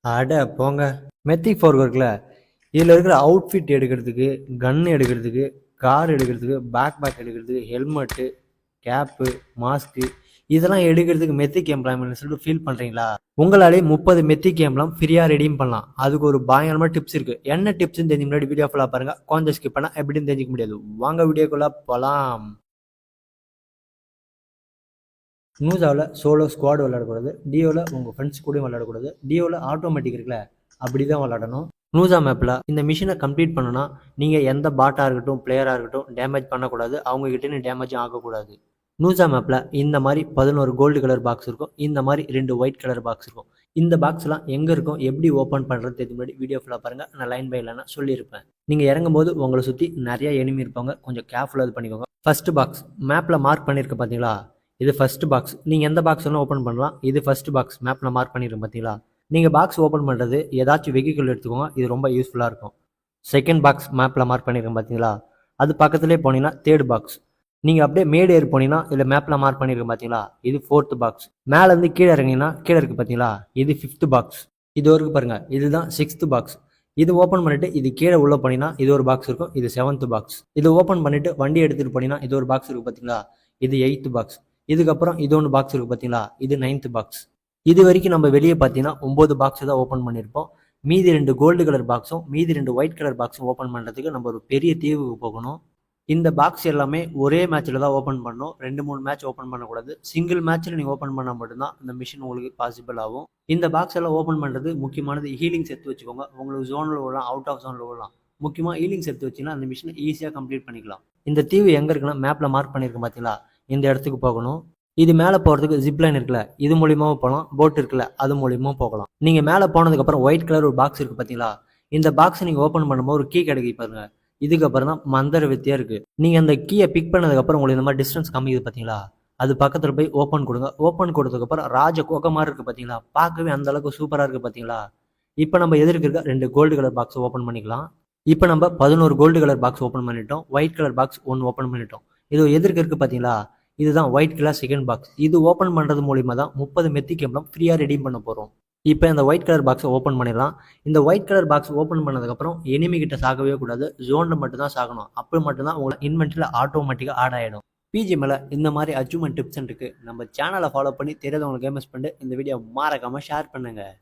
அட போங்க. மெத்திக் ஃபோர்க் இருக்குல்ல, இதில் இருக்கிற அவுட்ஃபிட் எடுக்கிறதுக்கு, கன் எடுக்கிறதுக்கு, கார் எடுக்கிறதுக்கு, பேக் எடுக்கிறதுக்கு, ஹெல்மெட்டு, கேப்பு, மாஸ்க்கு இதெல்லாம் எடுக்கிறதுக்கு மெத்திக் எம்ப்ளாய்மெண்ட் சொல்லிட்டு ஃபீல் பண்ணுறீங்களா? உங்களாலே 30 மெத்திக் எம்ப்ளாம் ஃப்ரீயாக ரெடீம் பண்ணலாம். அதுக்கு ஒரு பயங்கரமான டிப்ஸ் இருக்குது. என்ன டிப்ஸ்ன்னு தெரிஞ்ச முன்னாடி வீடியோ ஃபுல்லாக பாருங்கள். கொஞ்சம் ஸ்கிப் பண்ணால் எப்படின்னு தெரிஞ்சிக்க முடியாது. வாங்க வீடியோக்குள்ளே போகலாம். நூசாவில் சோலோ ஸ்குவாட் விளையாடக்கூடாது. டியோவில் உங்கள் ஃப்ரெண்ட்ஸ் கூடயும் விளையாடக்கூடாது. டியோவில் ஆட்டோமேட்டிக் இருக்குல்ல, அப்படி தான் விளையாடணும். நூசா மேப்பில் இந்த மிஷினை கம்ப்ளீட் பண்ணணும்னா நீங்கள் எந்த பாட்டாக இருக்கட்டும், பிளேயராக இருக்கட்டும் டேமேஜ் பண்ணக்கூடாது. அவங்ககிட்ட டேமேஜும் ஆகக்கூடாது. நூசா மேப்பில் இந்த மாதிரி 11 கோல்டு கலர் பாக்ஸ் இருக்கும். இந்த மாதிரி 2 ஒயிட் கலர் பாக்ஸ் இருக்கும். இந்த பாக்ஸ்லாம் எங்கே இருக்கும், எப்படி ஓப்பன் பண்ணுறது தெரிஞ்ச முன்னாடி வீடியோ ஃபுல்லாக பாருங்கள். நான் லைன் பை லைனாக சொல்லியிருப்பேன். நீங்கள் இறங்கும்போது உங்களை சுற்றி நிறைய எனிமி இருப்பாங்க. கொஞ்சம் கேர்ஃபுல்லாக இது பண்ணிக்கோங்க. ஃபஸ்ட்டு பாக்ஸ் மேப்பில் மார்க் பண்ணியிருக்க பார்த்தீங்களா, இது ஃபர்ஸ்ட் பாக்ஸ். நீங்கள் எந்த பாக்ஸ் வேணால் ஓப்பன் பண்ணலாம். இது ஃபர்ஸ்ட் பாக்ஸ் மேப்பில் மார்க் பண்ணிடுறோம் பார்த்தீங்களா. நீங்கள் பாக்ஸ் ஓப்பன் பண்ணுறது ஏதாச்சும் வெஹிக்கிள் எடுத்துக்கோங்க. இது ரொம்ப யூஸ்ஃபுல்லாக இருக்கும். செகண்ட் பாக்ஸ் மேப்பில் மார்க் பண்ணியிருக்கேன் பார்த்தீங்களா, அது பக்கத்துலேயே போனீங்கன்னா தேர்ட் பாக்ஸ். நீங்கள் அப்படியே மேடு ஏறி போனீங்கன்னா இதில் மேப்பில் மார்க் பண்ணியிருக்கேன் பார்த்தீங்களா, இது ஃபோர்த் பாக்ஸ். மேலேருந்து கீழே இறங்கினா கீழே இருக்குது பார்த்தீங்களா, இது ஃபிஃப்த் பாக்ஸ். இது வரைக்கும் பாருங்கள், இதுதான் சிக்ஸ்த் பாக்ஸ். இது ஓப்பன் பண்ணிட்டு இது கீழே உள்ள போனீங்கன்னா இது ஒரு பாக்ஸ் இருக்கும். இது 7th பாக்ஸ். இது ஓப்பன் பண்ணிட்டு வண்டி எடுத்துகிட்டு போனீங்கன்னா இது ஒரு பாக்ஸ் இருக்குது பார்த்தீங்களா, இது 8th பாக்ஸ். இதுக்கப்புறம் இது ஒன்று பாக்ஸ் இருக்குது பார்த்தீங்களா, இது 9th பாக்ஸ். இது வரைக்கும் நம்ம வெளியே பார்த்தீங்கன்னா 9 பாக்ஸ் தான் ஓப்பன் பண்ணியிருப்போம். மீதி 2 கோல்டு கலர் பாக்ஸும் மீதி 2 ஒயிட் கலர் பாக்ஸும் ஓப்பன் பண்ணுறதுக்கு நம்ம ஒரு பெரிய தீவுக்கு போகணும். இந்த பாக்ஸ் எல்லாமே ஒரே மேட்ச்சில் தான் ஓப்பன் பண்ணணும். 2-3 மேட்ச் ஓப்பன் பண்ணக்கூடாது. சிங்கிள் மேட்ச்சில் நீங்கள் ஓப்பன் பண்ணால் மட்டும்தான் இந்த மிஷின் உங்களுக்கு பாசிபிள் ஆகும். இந்த பாக்ஸ் எல்லாம் ஓப்பன் பண்ணுறது முக்கியமானது ஹீலிங்ஸ் எடுத்து வச்சுக்கோங்க. உங்களுக்கு ஜோனில் விடலாம், அவுட் ஆஃப் ஜோனில் விடலாம். முக்கியமாக ஹீலிங்ஸ் எடுத்து வச்சிங்கன்னா அந்த மிஷினை ஈஸியாக கம்ப்ளீட் பண்ணிக்கலாம். இந்த தீவு எங்கே இருக்குன்னா மேப்பில் மார்க் பண்ணியிருக்கேன் பார்த்தீங்களா, இந்த இடத்துக்கு போகணும். இது மேலே போகிறதுக்கு ஜிப்லைன் இருக்குல்ல, இது மூலியமாகவும் போகலாம். போட் இருக்குல்ல, அது மூலியமாகவும் போகலாம். நீங்கள் மேலே போனதுக்கப்புறம் ஒயிட் கலர் ஒரு பாக்ஸ் இருக்குது பார்த்தீங்களா, இந்த பாக்ஸை நீங்கள் ஓப்பன் பண்ணும்போது ஒரு கீ கிடைக்கு பாருங்க. இதுக்கப்புறம் தான் மந்திர வித்தியாக இருக்குது. நீங்கள் அந்த கீயை பிக் பண்ணதுக்கப்புறம் உங்களுக்கு இந்த மாதிரி டிஸ்டன்ஸ் கம்மிக்குது பார்த்தீங்களா, அது பக்கத்தில் போய் ஓப்பன் கொடுங்க. ஓப்பன் கொடுத்ததுக்கப்புறம் ராஜ கோக்க மாதிரி இருக்குது பார்த்தீங்களா, பார்க்கவே அந்த அளவுக்கு சூப்பராக இருக்குது பார்த்தீங்களா. இப்போ நம்ம எதிர்க்கு இருக்க 2 கோல்டு கலர் பாக்ஸ் ஓப்பன் பண்ணிக்கலாம். இப்போ நம்ம 11 கோல்டு கலர் பாக்ஸ் ஓப்பன் பண்ணிட்டோம். ஒயிட் கலர் பாக்ஸ் 1 ஓப்பன் பண்ணிட்டோம். இது எதிர்க்கு இருக்குது பார்த்தீங்களா, இதுதான் ஒயிட் கலர் செகண்ட் பாக்ஸ். இது ஓப்பன் பண்ணுறது மூலிமா தான் 30 மெத்திக் எம்ப்ளம் ஃப்ரீயாக ரெடீம் பண்ண போகிறோம். இப்போ இந்த ஒயிட் கலர் பாக்ஸை ஓப்பன் பண்ணிடலாம். இந்த ஒயிட் கலர் பாக்ஸ் ஓப்பன் பண்ணதுக்கப்புறம் எனிமி கிட்ட சாகவே கூடாது. ஜோனில் மட்டும்தான் சாகணும். அப்படி மட்டும்தான் உங்களை இன்வென்ட்ரியில் ஆட்டோமேட்டிக்காக ஆட் ஆகிடும். பிஜி மேலே இந்த மாதிரி அச்சீவ்மெண்ட் டிப்ஸ் இருக்குது. நம்ம சேனலை ஃபாலோ பண்ணி தெரியாதவங்களுக்கு கேமஸ் பண்ணிட்டு இந்த வீடியோ மறக்காமல் ஷேர் பண்ணுங்கள்.